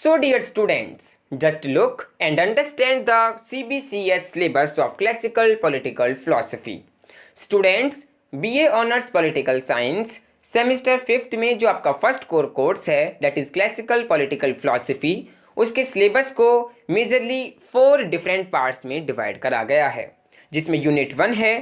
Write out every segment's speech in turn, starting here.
So dear students, just look and understand the CBCS syllabus of Classical Political Philosophy. Students, BA Honors Political Science semester 5th में जो आपका first core course है that is classical political philosophy, उसके syllabus को majorly 4 different parts में divide करा गया है, जिसमें यूनिट 1 है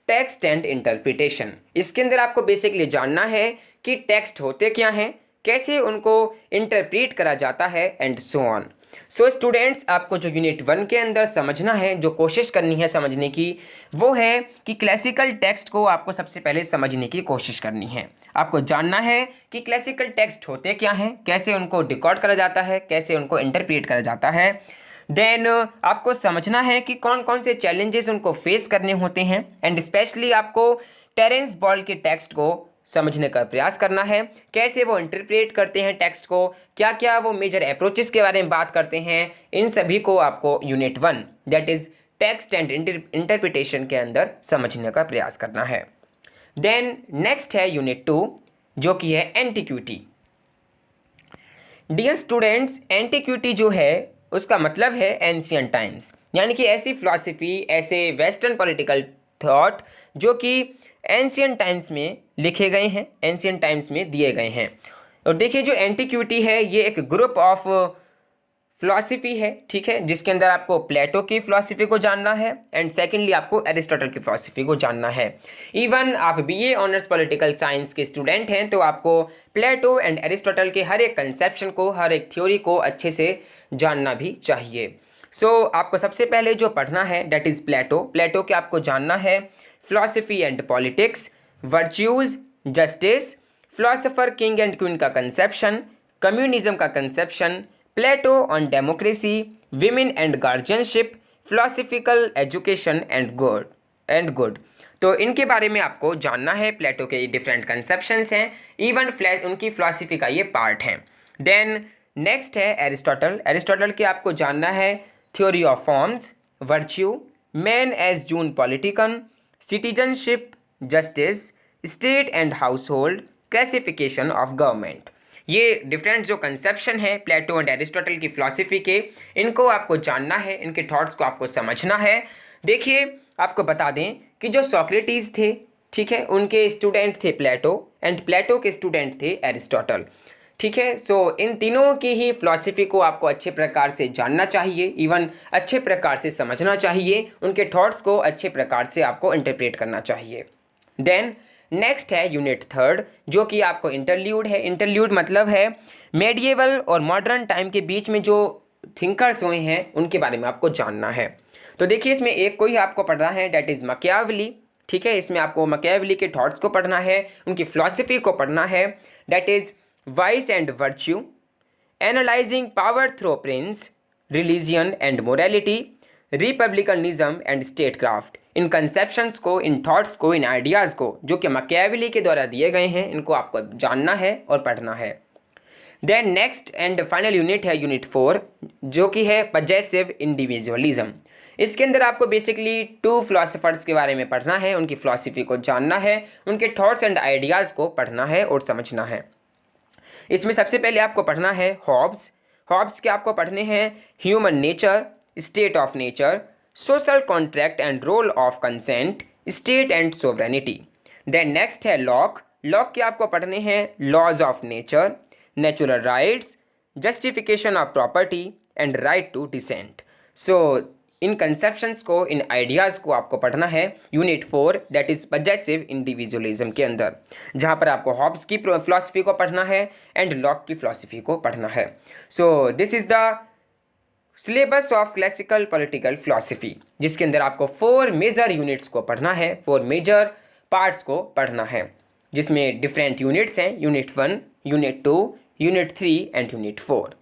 टेक्स्ट एंड इंटरप्रिटेशन। इसके अंदर आपको बेसिकली जानना है कि टेक्स्ट होते क्या हैं, कैसे उनको इंटरप्रेट करा जाता है and so on. So students, आपको जो यूनिट 1 के अंदर समझना है, जो कोशिश करनी है समझने की, वो है कि क्लासिकल टेक्स्ट को आपको सबसे पहले समझने की कोशिश करनी है। आपको जानना है कि क्लासिकल टेक्स्ट होते क्या हैं, कैसे उनको डिकोड करा जाता है, कैसे उनको इंटरप्रेट करा जाता है। देन आपको समझना है कि कौन कौन से चैलेंजेस उनको फेस करने होते हैं एंड स्पेशली आपको टेरेंस बॉयल के टेक्स्ट को समझने का प्रयास करना है, कैसे वो इंटरप्रेट करते हैं टेक्स्ट को, क्या क्या वो मेजर अप्रोचेस के बारे में बात करते हैं। इन सभी को आपको unit 1 that is text and interpretation के अंदर समझने का प्रयास करना है। देन नेक्स्ट है यूनिट 2 जो कि है एंटीक्विटी। डियर स्टूडेंट्स, एंटीक्विटी जो है उसका मतलब है एंशियंट टाइम्स, यानी कि ऐसी फिलॉसफी, ऐसे वेस्टर्न पॉलिटिकल थॉट जो कि एंशियंट टाइम्स में लिखे गए हैं, एंशियंट टाइम्स में दिए गए हैं। और देखिए जो एंटीक्विटी है ये एक ग्रुप ऑफ फिलॉसफी है, ठीक है, जिसके अंदर आपको प्लेटो की फिलॉसफी को जानना है एंड सेकेंडली आपको एरिस्टोटल की फिलॉसफी को जानना है। इवन आप बीए ऑनर्स पॉलिटिकल साइंस के स्टूडेंट हैं तो आपको प्लेटो एंड एरिस्टोटल के हर एक कंसेप्शन को, हर एक थ्योरी को अच्छे से जानना भी चाहिए। सो आपको सबसे पहले जो पढ़ना है दैट इज़ प्लेटो। प्लेटो के आपको जानना है philosophy and politics, virtues, justice, philosopher king and queen का कंसेप्शन, कम्युनिज्म का conception, Plato on democracy, women and guardianship, philosophical education and good. तो इनके बारे में आपको जानना है। प्लेटो के डिफरेंट कंसेप्शंस हैं, इवन उनकी फिलॉसफी का ये पार्ट है। देन नेक्स्ट है एरिस्टोटल। एरिस्टोटल के आपको जानना है theory of forms, virtue, man as जून पॉलिटिकन, citizenship, justice, state and house hold, classification of government. ये डिफरेंट जो कंसेप्शन है प्लेटो एंड एरिस्टोटल की फिलॉसफी के, इनको आपको जानना है, इनके थॉट्स को आपको समझना है। देखिए आपको बता दें कि जो सोक्रेटिस थे, ठीक है, उनके स्टूडेंट थे प्लेटो एंड प्लेटो के स्टूडेंट थे एरिस्टोटल, ठीक है। सो इन तीनों की ही फिलॉसफी को आपको अच्छे प्रकार से जानना चाहिए, इवन अच्छे प्रकार से समझना चाहिए, उनके थॉट्स को अच्छे प्रकार से आपको इंटरप्रेट करना चाहिए। देन नेक्स्ट है यूनिट 3 जो कि आपको इंटरल्यूड है। इंटरल्यूड मतलब है मेडिएवल और मॉडर्न टाइम के बीच में जो थिंकर्स हुए हैं उनके बारे में आपको जानना है। तो देखिए इसमें एक को ही आपको पढ़ना है दैट इज़ मैकियावेली, ठीक है। इसमें आपको मैकियावेली के थॉट्स को पढ़ना है, उनकी फिलॉसफी को पढ़ना है that is vice and virtue, analysing power through prince, religion and morality, republicanism and statecraft. इन कंसेप्शंस को, इन थॉट्स को, इन आइडियाज़ को जो कि मैकियावेली के द्वारा दिए गए हैं, इनको आपको जानना है और पढ़ना है। Then next and final unit है यूनिट 4 जो कि है पजेसिव इंडिविजुअलिज्म। इसके अंदर आपको बेसिकली 2 फिलोसोफर्स के बारे में पढ़ना है, उनकी फिलॉसफी को जानना है, उनके थॉट्स एंड आइडियाज़ को पढ़ना है और समझना है। इसमें सबसे पहले आपको पढ़ना है हॉब्स। हॉब्स के आपको पढ़ने हैं human nature, state of nature, social contract and role of consent, state and sovereignty. Then next है लॉक। लॉक के आपको पढ़ने हैं laws of nature, natural rights, justification of property and right to dissent. So इन conceptions को, इन ideas को आपको पढ़ना है unit 4 that is possessive individualism के अंदर, जहाँ पर आपको हॉब्स की फिलॉसफी को पढ़ना है एंड लॉक की फिलॉसफी को पढ़ना है। So this is the syllabus of classical political philosophy, जिसके अंदर आपको 4 मेजर यूनिट्स को पढ़ना है, 4 मेजर पार्ट्स को पढ़ना है, जिसमें डिफरेंट यूनिट्स हैं unit 1, unit 2, unit 3 and unit 4।